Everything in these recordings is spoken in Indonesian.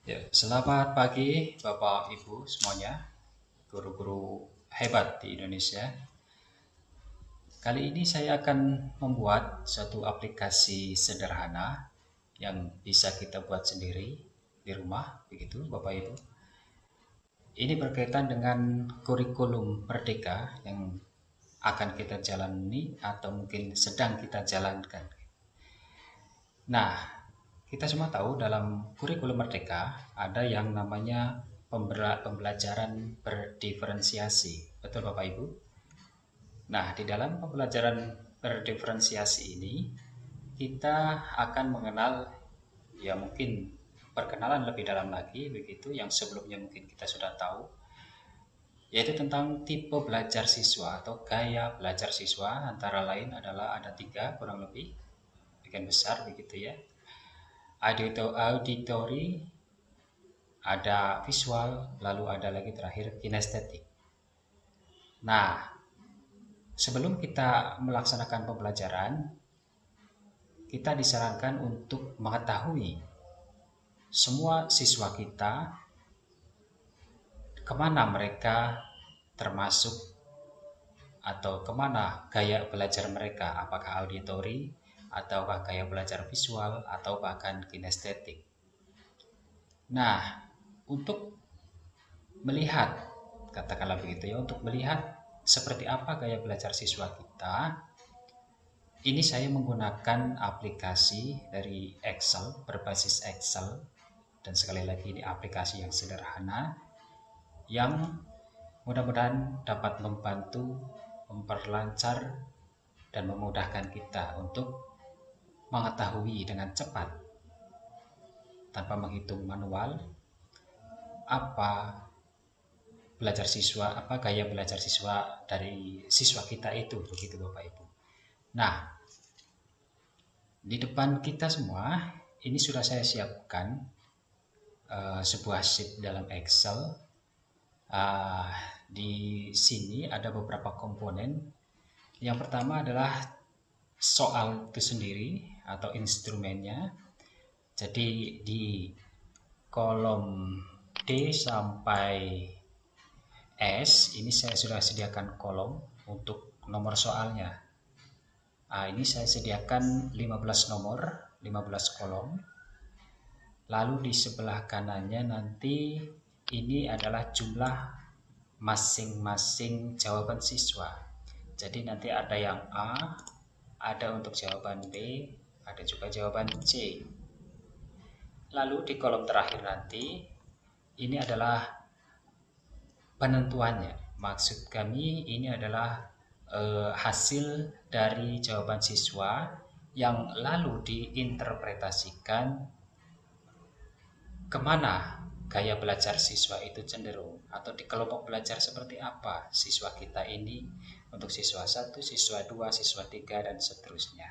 Ya, selamat pagi Bapak Ibu semuanya, guru-guru hebat di Indonesia. Kali ini saya akan membuat suatu aplikasi sederhana yang bisa kita buat sendiri di rumah, begitu Bapak Ibu. Ini berkaitan dengan kurikulum Merdeka yang akan kita jalani atau mungkin sedang kita jalankan. Nah, kita semua tahu dalam kurikulum Merdeka ada yang namanya pembelajaran berdiferensiasi. Betul Bapak Ibu? Nah, di dalam pembelajaran berdiferensiasi ini kita akan mengenal, ya mungkin perkenalan lebih dalam lagi begitu yang sebelumnya mungkin kita sudah tahu, yaitu tentang tipe belajar siswa atau gaya belajar siswa. Antara lain adalah ada tiga kurang lebih, bagian besar begitu ya. Auditory, ada visual, lalu ada lagi terakhir kinestetik. Nah, sebelum kita melaksanakan pembelajaran, kita disarankan untuk mengetahui semua siswa kita kemana mereka termasuk atau kemana gaya belajar mereka, apakah auditory, ataukah gaya belajar visual, atau bahkan kinestetik. Nah, untuk melihat, katakanlah begitu ya, untuk melihat seperti apa gaya belajar siswa kita, ini saya menggunakan aplikasi dari Excel, berbasis Excel, dan sekali lagi ini aplikasi yang sederhana, yang mudah-mudahan dapat membantu, memperlancar, dan memudahkan kita untuk mengetahui dengan cepat, tanpa menghitung manual, apa belajar siswa, apa gaya belajar siswa dari siswa kita itu, begitu Bapak Ibu. Nah, di depan kita semua, ini sudah saya siapkan sebuah sheet dalam Excel. Uh, di sini ada beberapa komponen. Yang pertama adalah soal itu sendiri atau instrumennya. Jadi di kolom D sampai S ini saya sudah sediakan kolom untuk nomor soalnya. Nah, ini saya sediakan 15 nomor, 15 kolom. Lalu di sebelah kanannya nanti ini adalah jumlah masing-masing jawaban siswa. Jadi nanti ada yang A, ada untuk jawaban B, ada juga jawaban C. Lalu di kolom terakhir nanti ini adalah penentuannya. Maksud kami ini adalah hasil dari jawaban siswa yang lalu diinterpretasikan kemana gaya belajar siswa itu cenderung, atau di kelompok belajar seperti apa siswa kita ini, untuk siswa 1, siswa 2, siswa 3, dan seterusnya.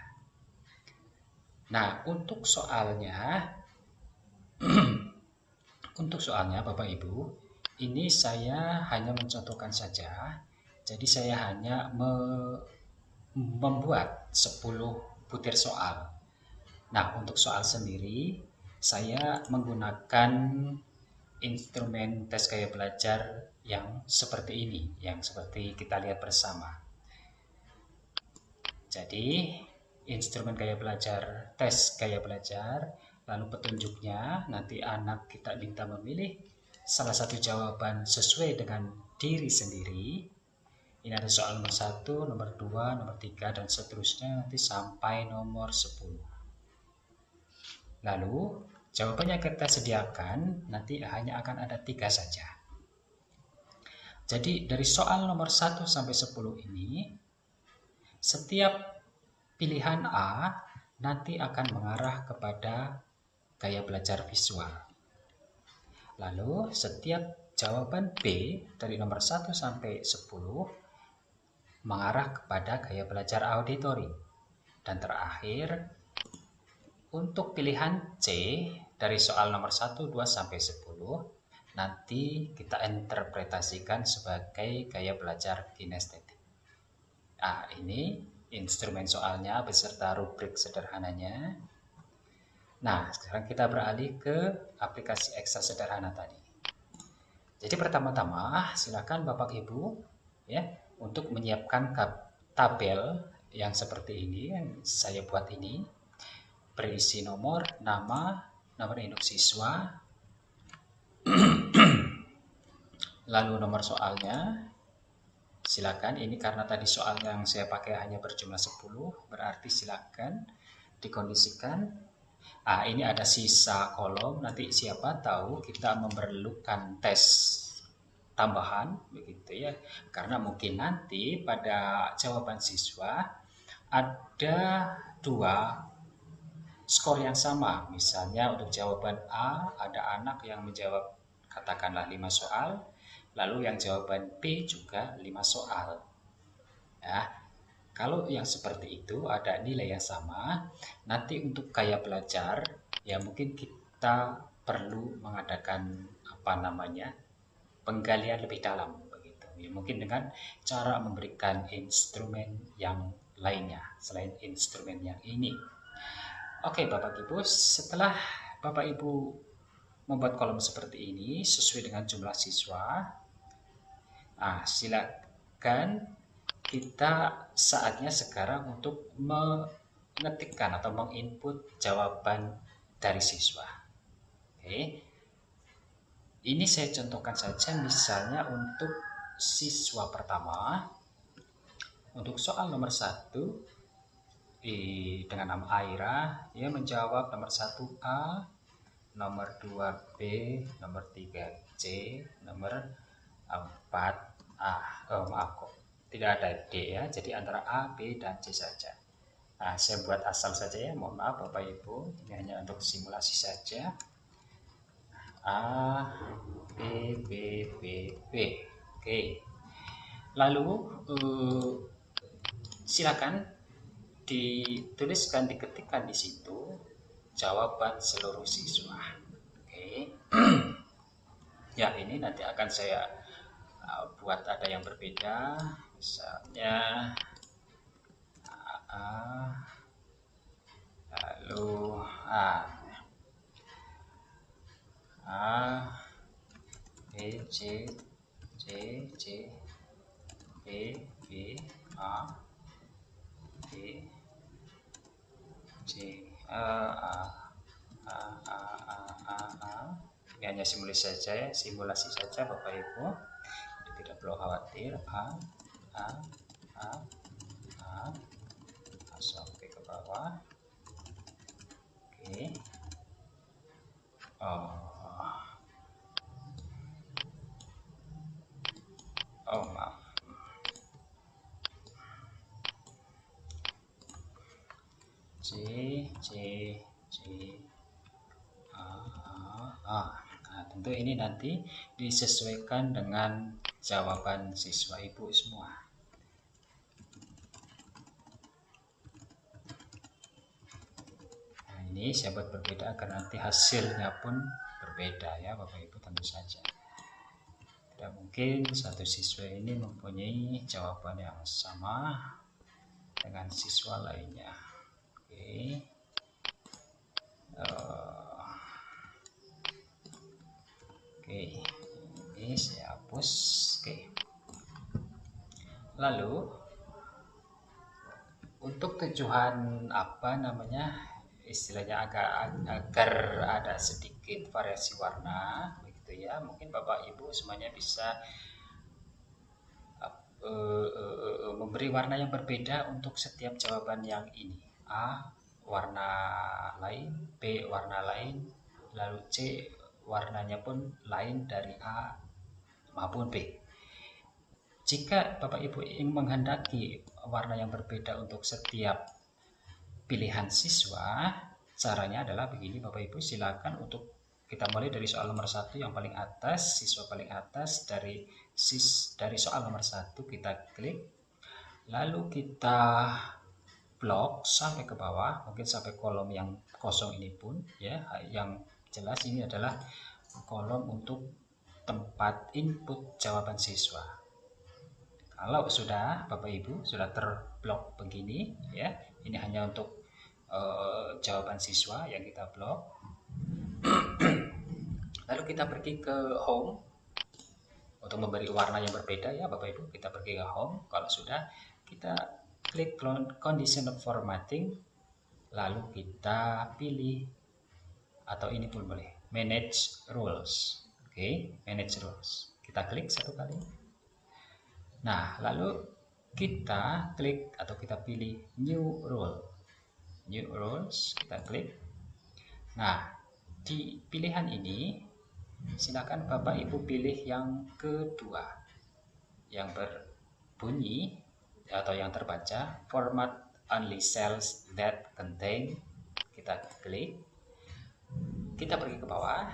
Nah, untuk soalnya Bapak Ibu, ini saya hanya mencontohkan saja. Jadi saya hanya membuat 10 butir soal. Nah, untuk soal sendiri saya menggunakan instrumen tes gaya belajar yang seperti ini, yang seperti kita lihat bersama. Jadi, instrumen gaya belajar, tes gaya belajar, lalu petunjuknya nanti anak kita minta memilih salah satu jawaban sesuai dengan diri sendiri. Ini ada soal nomor 1, nomor 2, nomor 3, dan seterusnya nanti sampai nomor 10. Lalu, jawabannya kita sediakan nanti hanya akan ada 3 saja. Jadi dari soal nomor 1 sampai 10 ini, setiap pilihan A nanti akan mengarah kepada gaya belajar visual. Lalu setiap jawaban B dari nomor 1 sampai 10 mengarah kepada gaya belajar auditory. Dan terakhir, untuk pilihan C dari soal nomor 1, 2, sampai 10 nanti kita interpretasikan sebagai gaya belajar kinestetik. Nah, ini instrumen soalnya beserta rubrik sederhananya. Nah, sekarang kita beralih ke aplikasi Excel sederhana tadi. Jadi pertama-tama silakan Bapak Ibu ya untuk menyiapkan tabel yang seperti ini yang saya buat ini, berisi nomor, nama, nomor induk siswa, lalu nomor soalnya. Silakan, ini karena tadi soal yang saya pakai hanya berjumlah 10, berarti silakan dikondisikan. Ini ada sisa kolom, nanti siapa tahu kita memerlukan tes tambahan begitu ya. Karena mungkin nanti pada jawaban siswa ada dua skor yang sama. Misalnya untuk jawaban A ada anak yang menjawab katakanlah 5 soal, lalu yang jawaban B juga 5 soal. Ya, kalau yang seperti itu ada nilai yang sama, nanti untuk gaya belajar ya mungkin kita perlu mengadakan apa namanya penggalian lebih dalam begitu. Ya, mungkin dengan cara memberikan instrumen yang lainnya selain instrumen yang ini. Oke, Bapak Ibu, setelah Bapak Ibu membuat kolom seperti ini sesuai dengan jumlah siswa, silakan kita saatnya sekarang untuk mengetikkan atau menginput jawaban dari siswa. Oke, ini saya contohkan saja misalnya untuk siswa pertama, untuk soal nomor 1 dengan nama Aira, dia menjawab nomor 1A, nomor 2B, nomor 3C, nomor 4A. Maaf kok, tidak ada D ya, jadi antara A, B, dan C saja. Saya buat asal saja ya, mohon maaf Bapak Ibu, ini hanya untuk simulasi saja. A, B, B, B, B. Oke. Lalu silakan dituliskan, diketikkan di situ jawaban seluruh siswa. Oke. Ya, ini nanti akan saya buat ada yang berbeda. Misalnya lalu A, B, C, C, C, B, B, A, B, C, Ini hanya simulasi saja Bapak Ibu. Jadi tidak perlu khawatir. A sampai ke bawah. Oke. Maaf. Tentu ini nanti disesuaikan dengan jawaban siswa Ibu semua. Ini saya buat berbeda agar nanti hasilnya pun berbeda ya Bapak Ibu, tentu saja. Tidak mungkin satu siswa ini mempunyai jawaban yang sama dengan siswa lainnya. Oke. Ini saya hapus. Oke. Lalu untuk tujuan istilahnya agar ada sedikit variasi warna begitu ya, mungkin Bapak Ibu semuanya bisa memberi warna yang berbeda untuk setiap jawaban yang ini. A warna lain, B warna lain, lalu C warnanya pun lain dari A maupun B. Jika Bapak Ibu ingin menghendaki warna yang berbeda untuk setiap pilihan siswa, caranya adalah begini Bapak Ibu, silakan untuk kita mulai dari soal nomor 1 yang paling atas, siswa paling atas, dari soal nomor 1 kita klik, lalu kita blok sampai ke bawah, mungkin sampai kolom yang kosong ini pun ya. Yang jelas ini adalah kolom untuk tempat input jawaban siswa. Kalau sudah Bapak Ibu sudah terblok begini ya, ini hanya untuk jawaban siswa yang kita blok. Lalu kita pergi ke home untuk memberi warna yang berbeda ya Bapak Ibu. Kita pergi ke home. Kalau sudah, kita klik conditional formatting, lalu kita pilih, atau ini pun boleh, manage rules. Oke, manage rules. Kita klik satu kali. Nah, lalu kita klik atau kita pilih new rule. New rules, kita klik. Nah, di pilihan ini silakan Bapak Ibu pilih yang kedua, yang berbunyi atau yang terbaca format only cells that contain. Kita klik, kita pergi ke bawah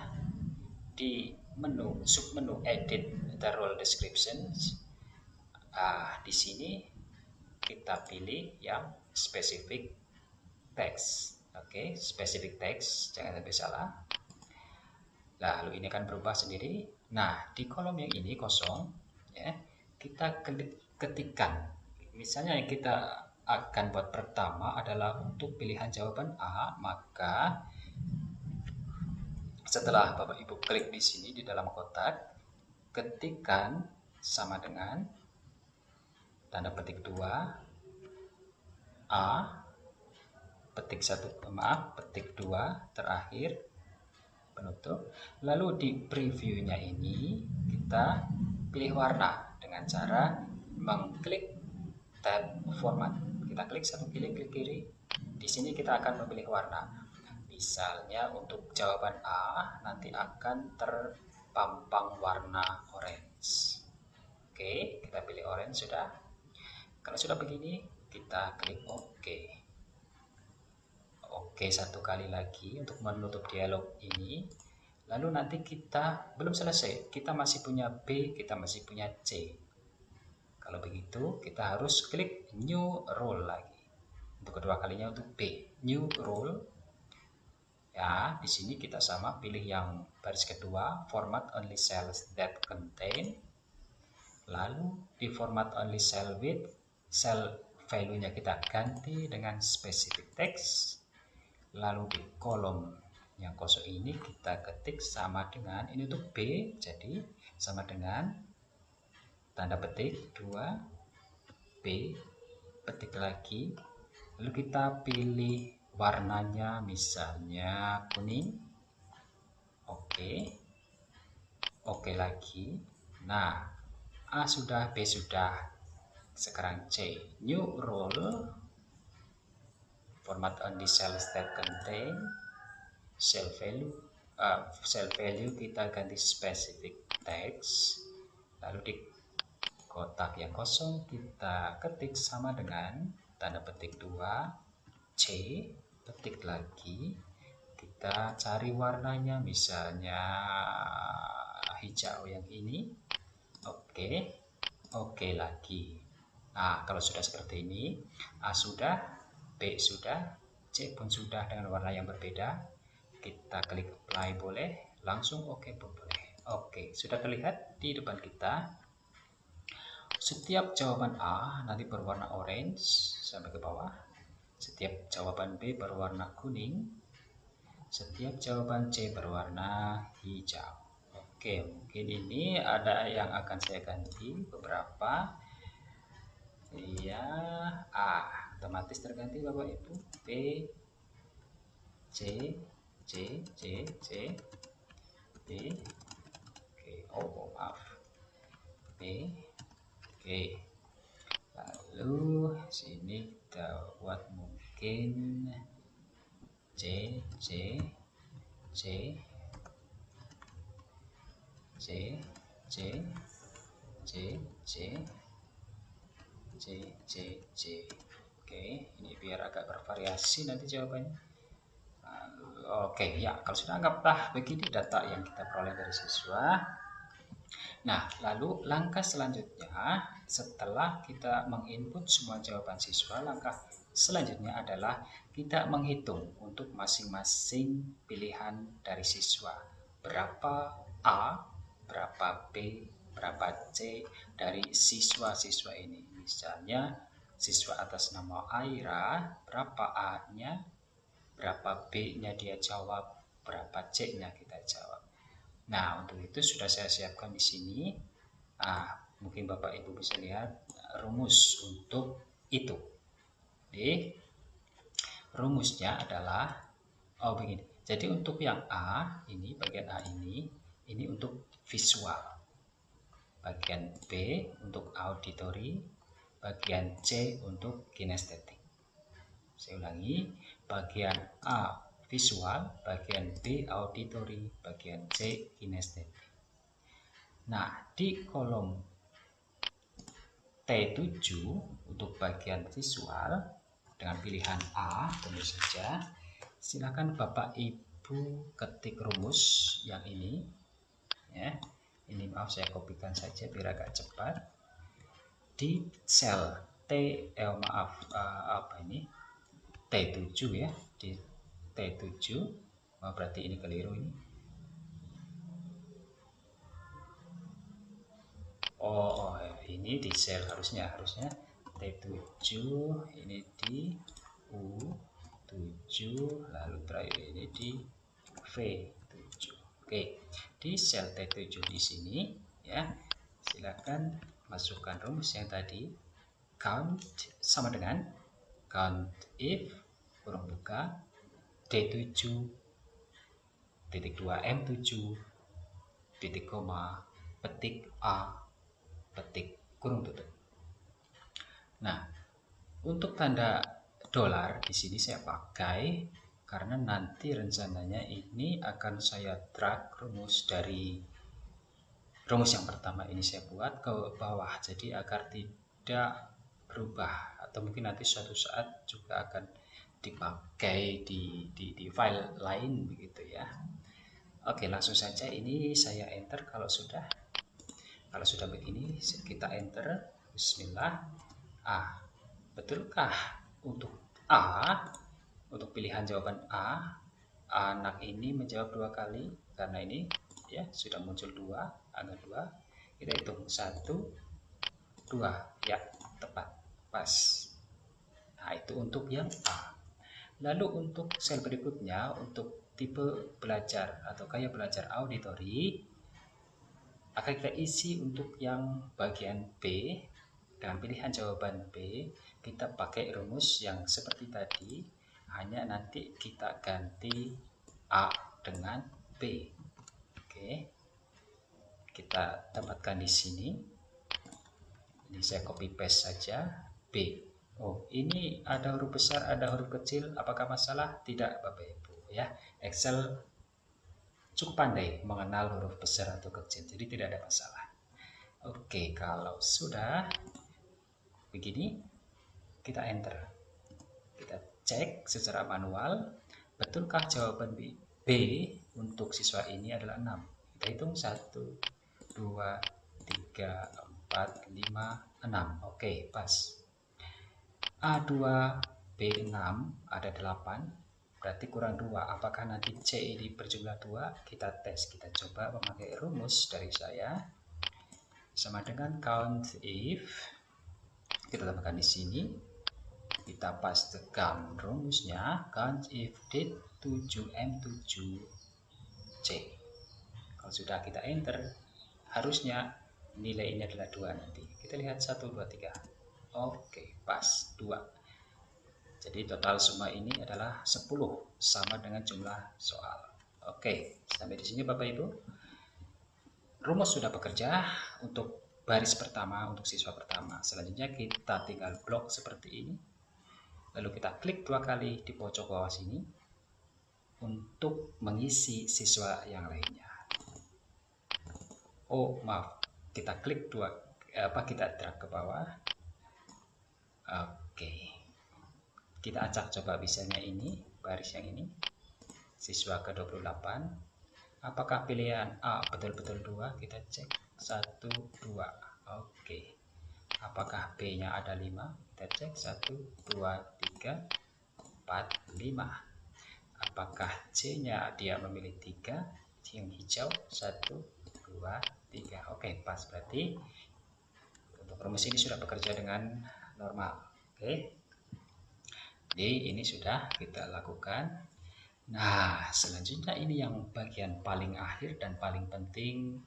di menu submenu edit the role descriptions. Di sini kita pilih yang specific text. Oke, specific text, jangan sampai salah. Lalu ini akan berubah sendiri. Nah, di kolom yang ini kosong, ya, kita ketikkan. Misalnya yang kita akan buat pertama adalah untuk pilihan jawaban A, maka setelah Bapak Ibu klik di sini di dalam kotak, ketikkan sama dengan tanda petik 2 A, petik 2 terakhir penutup. Lalu di previewnya ini kita pilih warna dengan cara mengklik tab format. Kita klik satu klik kiri. Di sini kita akan memilih warna. Misalnya untuk jawaban A nanti akan terpampang warna orange. Oke, kita pilih orange sudah. Kalau sudah begini, kita klik OK. Oke, satu kali lagi untuk menutup dialog ini. Lalu nanti kita belum selesai, kita masih punya B, kita masih punya C. Kalau begitu, kita harus klik new role lagi. Untuk kedua kalinya untuk B, new role. Ya, di sini kita sama pilih yang baris kedua, format only cells that contain. Lalu di format only cell with, cell value-nya kita ganti dengan specific text. Lalu di kolom yang kosong ini kita ketik sama dengan, ini untuk B, jadi sama dengan tanda petik 2 B, petik lagi, lalu kita pilih warnanya misalnya kuning. Oke lagi. Nah, A sudah, B sudah. Sekarang C, new role, format only cells that contain, cell value kita ganti specific text. Lalu di kotak yang kosong kita ketik sama dengan tanda petik 2 C, petik lagi, kita cari warnanya misalnya hijau yang ini. Oke lagi. Nah, kalau sudah seperti ini, A sudah, B sudah, C pun sudah dengan warna yang berbeda. Kita klik apply boleh, langsung oke pun boleh. Oke, sudah terlihat di depan kita. Setiap jawaban A nanti berwarna orange sampai ke bawah. Setiap jawaban B berwarna kuning. Setiap jawaban C berwarna hijau. Oke, mungkin ini ada yang akan saya ganti beberapa. Ya, A otomatis terganti Bapak Ibu. B, C, B. Oke, maaf. B, oke. Lalu sini kita buat mungkin C, C, C. Oke, ini biar agak bervariasi nanti jawabannya. Oke, ya, kalau sudah anggaplah begini data yang kita peroleh dari siswa. Nah, lalu langkah selanjutnya setelah kita menginput semua jawaban siswa, langkah selanjutnya adalah kita menghitung untuk masing-masing pilihan dari siswa. Berapa A, berapa B, berapa C dari siswa-siswa ini. Misalnya siswa atas nama Aira, berapa A-nya, berapa B-nya dia jawab, berapa C-nya kita jawab. Nah, untuk itu sudah saya siapkan di sini. Mungkin Bapak Ibu bisa lihat rumus untuk itu. Jadi, rumusnya adalah begini. Jadi untuk yang A ini, bagian A ini untuk visual. Bagian B untuk auditory, bagian C untuk kinestetik. Saya ulangi, bagian A visual, bagian B auditory, bagian C kinestetik. Nah, di kolom T7 untuk bagian visual dengan pilihan A tentu saja. Silakan Bapak Ibu ketik rumus yang ini ya. Ini maaf saya kopikan saja biar agak cepat. Di sel T7 ya, di T7. Berarti ini keliru ini. Ini di sel harusnya T7, ini di U7, lalu terakhir ini di V7. Oke, di sel T7 di sini ya, silakan masukkan rumus yang tadi. Count sama dengan count if kurung buka D7 titik 2 M7 titik koma petik A petik kurung tutup. Nah, untuk tanda dolar di sini saya pakai karena nanti rencananya ini akan saya drag rumus dari rumus yang pertama ini saya buat ke bawah, jadi agar tidak berubah atau mungkin nanti suatu saat juga akan dipakai di file lain begitu ya. Oke, langsung saja ini saya enter kalau sudah begini kita enter. Bismillah. Betulkah untuk A, untuk pilihan jawaban A, anak ini menjawab 2 kali karena ini ya sudah muncul 2, angka 2. Kita hitung 1, 2 ya, tepat, pas. Nah, itu untuk yang A. Lalu untuk sel berikutnya, untuk tipe belajar atau gaya belajar auditory, akan kita isi untuk yang bagian B. Dengan pilihan jawaban B, kita pakai rumus yang seperti tadi, hanya nanti kita ganti A dengan B. Oke, kita tempatkan di sini. Ini saya copy paste saja B. Ini ada huruf besar, ada huruf kecil. Apakah masalah? Tidak, Bapak Ibu ya. Excel cukup pandai mengenal huruf besar atau kecil, jadi tidak ada masalah. Oke, kalau sudah begini, kita enter. Kita cek secara manual, betulkah jawaban B untuk siswa ini adalah 6. Kita hitung 1, 2, 3, 4, 5, 6. Oke, pas. A2, B6 ada 8. Berarti kurang 2. Apakah nanti C ini berjumlah 2? Kita tes, kita coba memakai rumus dari saya. Sama dengan count if. Kita tambahkan di sini. Kita pastekan rumusnya count if D7M7C. Kalau sudah kita enter, harusnya nilai ini adalah 2 nanti. Kita lihat 1, 2, 3. Oke, pas 2. Jadi total semua ini adalah 10 sama dengan jumlah soal. Oke, sampai di sini Bapak Ibu. Rumus sudah bekerja untuk baris pertama, untuk siswa pertama. Selanjutnya kita tinggal blok seperti ini. Lalu kita klik 2 kali di pojok bawah sini untuk mengisi siswa yang lainnya. Maaf, kita klik kita drag ke bawah. Oke. Kita acak coba bisanya ini, baris yang ini, siswa ke-28. Apakah pilihan A betul-betul 2? Kita cek 1, 2. Oke. Apakah B-nya ada 5? Kita cek 1, 2, 3, 4, 5. Apakah C-nya dia memilih 3? Yang hijau 1, 2, 3. Oke, pas. Berarti untuk rumus ini sudah bekerja dengan normal. Oke. Jadi ini sudah kita lakukan. Nah, selanjutnya ini yang bagian paling akhir dan paling penting,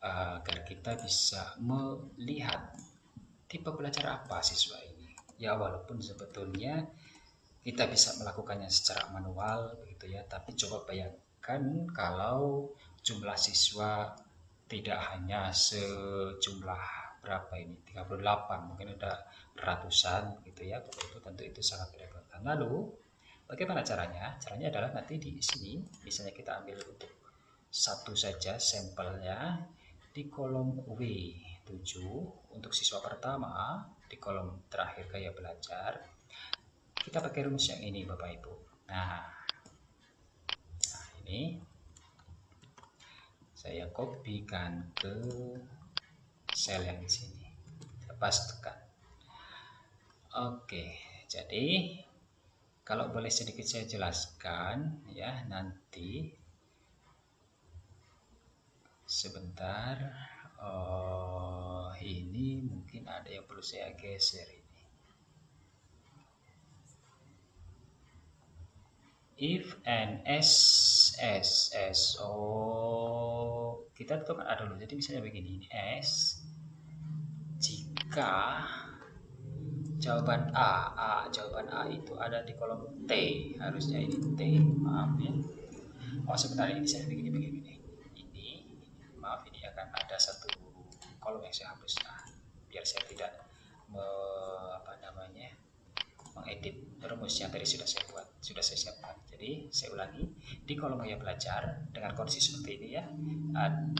agar kita bisa melihat tipe belajar apa siswa ini. Ya, walaupun sebetulnya kita bisa melakukannya secara manual begitu ya, tapi coba bayangkan kalau jumlah siswa tidak hanya sejumlah berapa ini, 38, mungkin ada ratusan gitu ya. Itu tentu itu sangat merepotkan. Lalu bagaimana caranya? Caranya adalah nanti di sini misalnya kita ambil untuk satu saja sampelnya di kolom W7 untuk siswa pertama, di kolom terakhir gaya belajar kita pakai rumus yang ini Bapak Ibu. Nah ini saya kopikan ke sel yang di sini. Lepas tekan. Oke, jadi kalau boleh sedikit saya jelaskan ya, nanti sebentar. Ini mungkin ada yang perlu saya geser ini. If and kita tentukan A dulu. Jadi misalnya begini, S jika jawaban jawaban A itu ada di kolom T, harusnya ini T, maaf ya. Oh sebentar, ini saya begini. Ini maaf, ini akan ada satu kolom yang saya hapus. Nah, biar saya tidak mengedit rumus yang tadi sudah saya buat, sudah saya siapkan. Jadi saya ulangi, di kolom gaya belajar dengan kondisi seperti ini ya.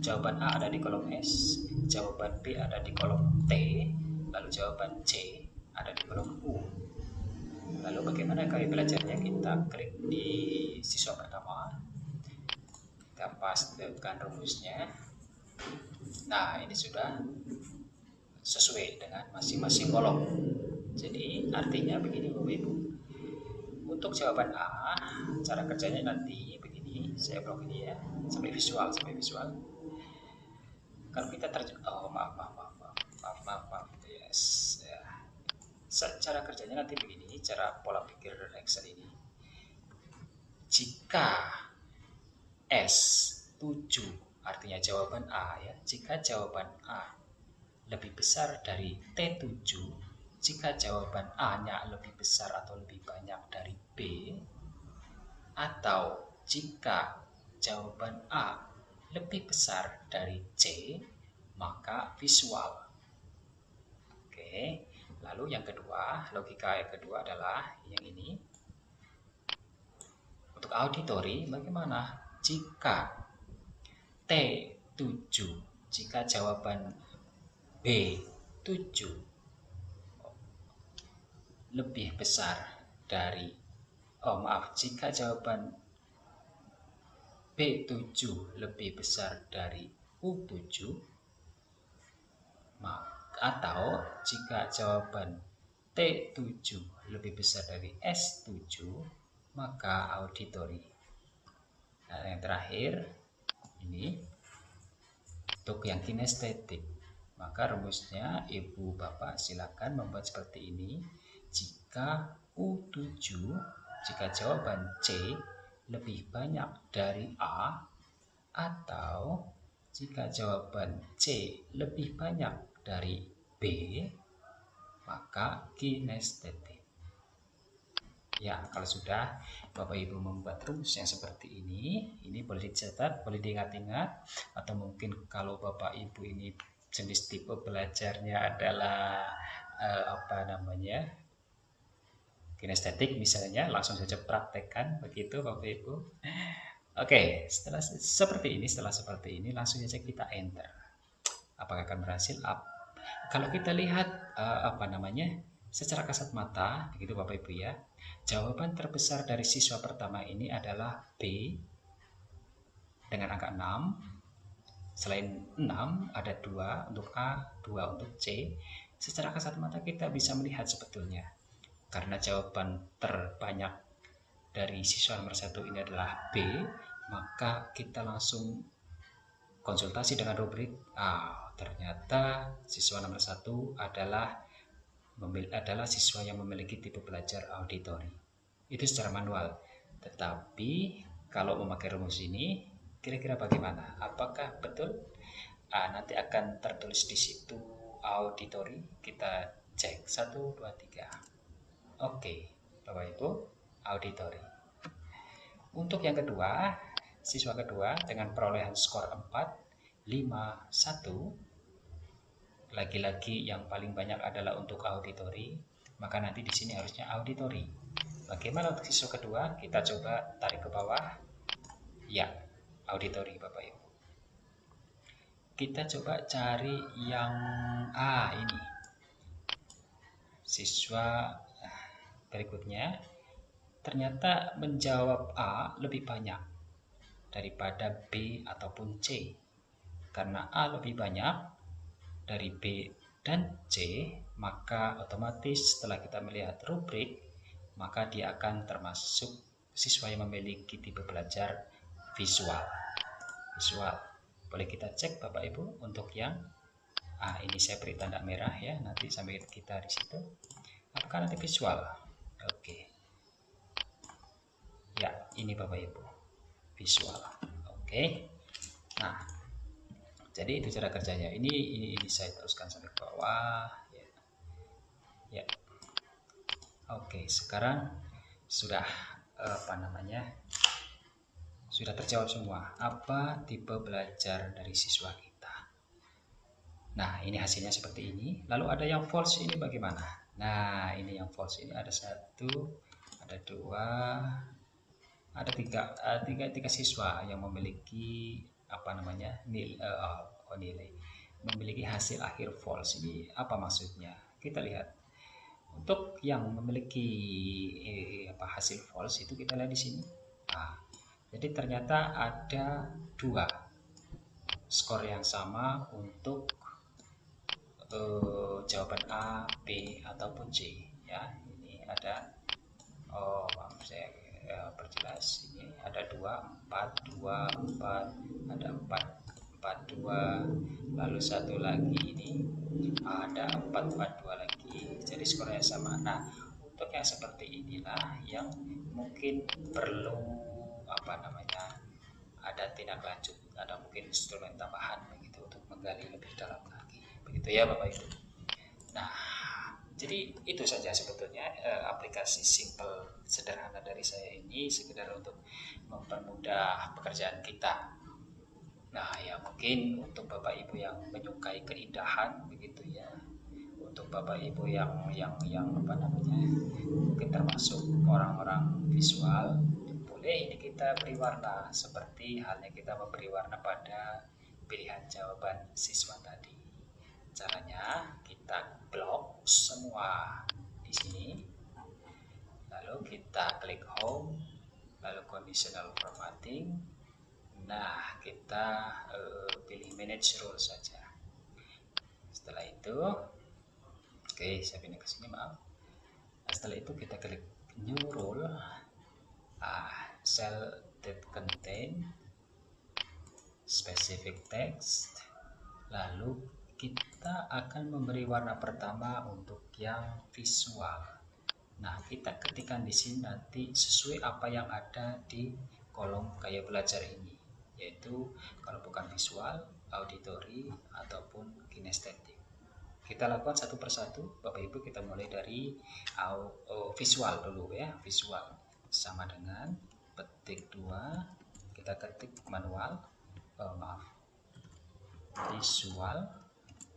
Jawaban A ada di kolom S, jawaban B ada di kolom T, lalu jawaban C ada di kolom U. Lalu bagaimana gaya belajarnya? Kita klik di siswa pertama, kita pastekan rumusnya. Nah ini sudah sesuai dengan masing-masing kolom. Jadi artinya begini Bapak Ibu, untuk jawaban A cara kerjanya nanti begini, saya blok ini ya sampai visual. Kalau kita maaf, yes ya. Cara kerjanya nanti begini, cara pola pikir Excel ini. Jika S7 artinya jawaban A ya, jika jawaban A lebih besar dari T7, jika jawaban A-nya lebih besar atau lebih banyak dari B, atau jika jawaban A lebih besar dari C, maka visual. Oke, lalu yang kedua, logika yang kedua adalah yang ini. Untuk auditory, bagaimana? Jika T7, jika jawaban B7 lebih besar dari jika jawaban B7 lebih besar dari U7, atau jika jawaban T7 lebih besar dari S7, maka auditory. Nah, yang terakhir ini untuk yang kinestetik, maka rumusnya Ibu Bapak silakan membuat seperti ini. Jika U7, jika jawaban C lebih banyak dari A, atau jika jawaban C lebih banyak dari B, maka kinestetik. Ya, kalau sudah Bapak Ibu membuat rumus yang seperti ini boleh dicatat, boleh diingat-ingat, atau mungkin kalau Bapak Ibu ini jenis tipe belajarnya adalah kinestetik misalnya, langsung saja praktekkan begitu Bapak Ibu. Oke, setelah seperti ini langsung saja kita enter. Apakah akan berhasil? Kalau kita lihat secara kasat mata begitu Bapak Ibu ya, jawaban terbesar dari siswa pertama ini adalah B dengan angka 6. Selain 6 ada 2 untuk A, 2 untuk C. Secara kasat mata kita bisa melihat sebetulnya, karena jawaban terbanyak dari siswa nomor 1 ini adalah B, maka kita langsung konsultasi dengan rubrik. Ternyata siswa nomor 1 adalah adalah siswa yang memiliki tipe belajar auditori. Itu secara manual. Tetapi kalau memakai rumus ini, kira-kira bagaimana? Apakah betul? Nanti akan tertulis di situ auditori. Kita cek 1, 2, 3. Oke, Bapak Ibu, auditori. Untuk yang kedua, siswa kedua dengan perolehan skor 4, 5, 1. Lagi-lagi yang paling banyak adalah untuk auditori, maka nanti di sini harusnya auditori. Bagaimana untuk siswa kedua? Kita coba tarik ke bawah. Ya, auditori Bapak Ibu. Kita coba cari yang A ini. Siswa berikutnya ternyata menjawab A lebih banyak daripada B ataupun C. Karena A lebih banyak dari B dan C, maka otomatis setelah kita melihat rubrik, maka dia akan termasuk siswa yang memiliki tipe belajar visual. Boleh kita cek Bapak Ibu untuk yang ini saya beri tanda merah ya, nanti sampai kita di situ. Apakah nanti visual? Oke. Ya, ini Bapak Ibu. Visual. Oke. Nah, jadi itu cara kerjanya. Ini saya teruskan sampai ke bawah ya. Ya. Oke, sekarang sudah sudah terjawab semua. Apa tipe belajar dari siswa kita? Nah, ini hasilnya seperti ini. Lalu ada yang false ini bagaimana? Nah, ini yang false ini ada 1, ada 2, ada 3 siswa yang memiliki nilai memiliki hasil akhir false. Ini apa maksudnya? Kita lihat. Untuk yang memiliki hasil false itu kita lihat di sini. Jadi ternyata ada 2 skor yang sama untuk jawaban A, B ataupun C ya. Ini ada maaf saya perjelas, ini ada 2, 4, 2, 4, ada 4, 4, 2, lalu satu lagi ini ada 4, 4, 2 lagi, jadi skornya sama. Nah, untuk yang seperti inilah yang mungkin perlu ada tindak lanjut, ada mungkin instrumen tambahan begitu untuk menggali lebih dalam lagi, begitu ya Bapak Ibu. Nah, jadi itu saja sebetulnya aplikasi simple sederhana dari saya ini, sekedar untuk mempermudah pekerjaan kita. Nah, ya mungkin untuk Bapak Ibu yang menyukai keindahan begitu ya, untuk Bapak Ibu yang mungkin termasuk orang-orang visual, boleh ini kita beri warna seperti halnya kita memberi warna pada pilihan jawaban siswa tadi. Caranya kita blok semua di sini, lalu kita klik home, lalu conditional formatting. Nah, kita pilih manage rule saja. Setelah itu, oke, saya pindah ke sini, maaf. Setelah itu kita klik new rule, cell that contain specific text, lalu kita akan memberi warna pertama untuk yang visual. Nah, kita ketikkan di sini nanti sesuai apa yang ada di kolom gaya belajar ini, yaitu kalau bukan visual, auditory ataupun kinestetik. Kita lakukan satu persatu, Bapak Ibu. Kita mulai dari visual dulu ya. Visual sama dengan petik 2, kita ketik manual, visual,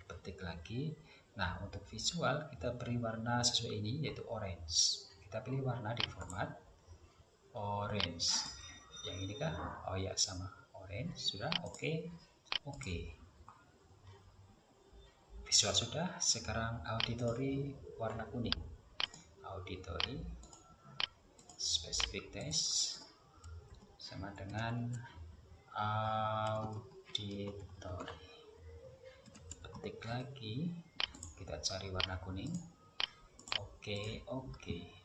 petik lagi. Nah, untuk visual kita beri warna sesuai ini, yaitu orange. Kita pilih warna di format orange. Yang ini kah? Oh ya, sama orange. Sudah, oke. Visual sudah. Sekarang auditory warna kuning. Auditory specific test sama dengan auditory. Petik lagi, kita cari warna kuning. Oke.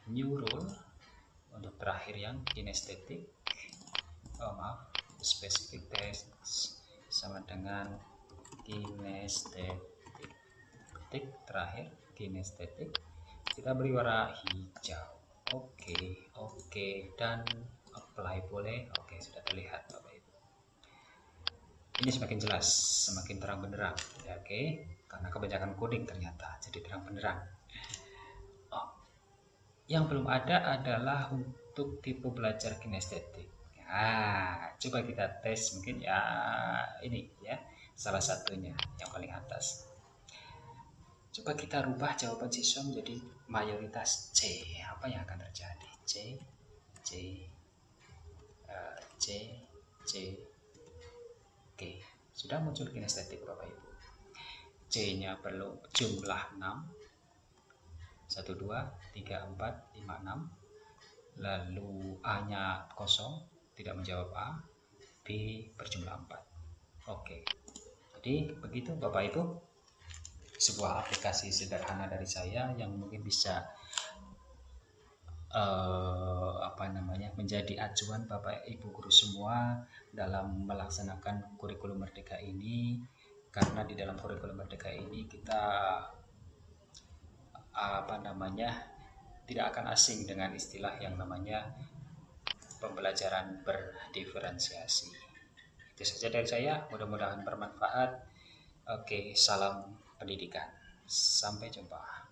New rule untuk terakhir yang kinestetik. Specific test sama dengan kinestetik. Petik terakhir kinestetik, kita beri warna hijau. Oke, dan apply boleh. Oke, sudah terlihat Bapak Ibu. Ini semakin jelas, semakin terang benderang. Ya, oke, karena kebanyakan coding ternyata jadi terang benderang. Oh, yang belum ada adalah untuk tipe belajar kinestetik. Nah, coba kita tes mungkin ya ini ya, salah satunya yang paling atas. Coba kita rubah jawaban siswa menjadi mayoritas C. Apa yang akan terjadi? C, C. Oke, sudah muncul kinestetik Bapak Ibu. C-nya perlu jumlah 6. 1, 2, 3, 4, 5, 6. Lalu A-nya kosong, tidak menjawab A. B berjumlah 4. Oke, jadi begitu Bapak Ibu, sebuah aplikasi sederhana dari saya yang mungkin bisa menjadi acuan Bapak Ibu guru semua dalam melaksanakan kurikulum Merdeka ini, karena di dalam kurikulum Merdeka ini kita tidak akan asing dengan istilah yang namanya pembelajaran berdiferensiasi. Itu saja dari saya, mudah-mudahan bermanfaat. Oke, salam pendidikan. Sampai jumpa.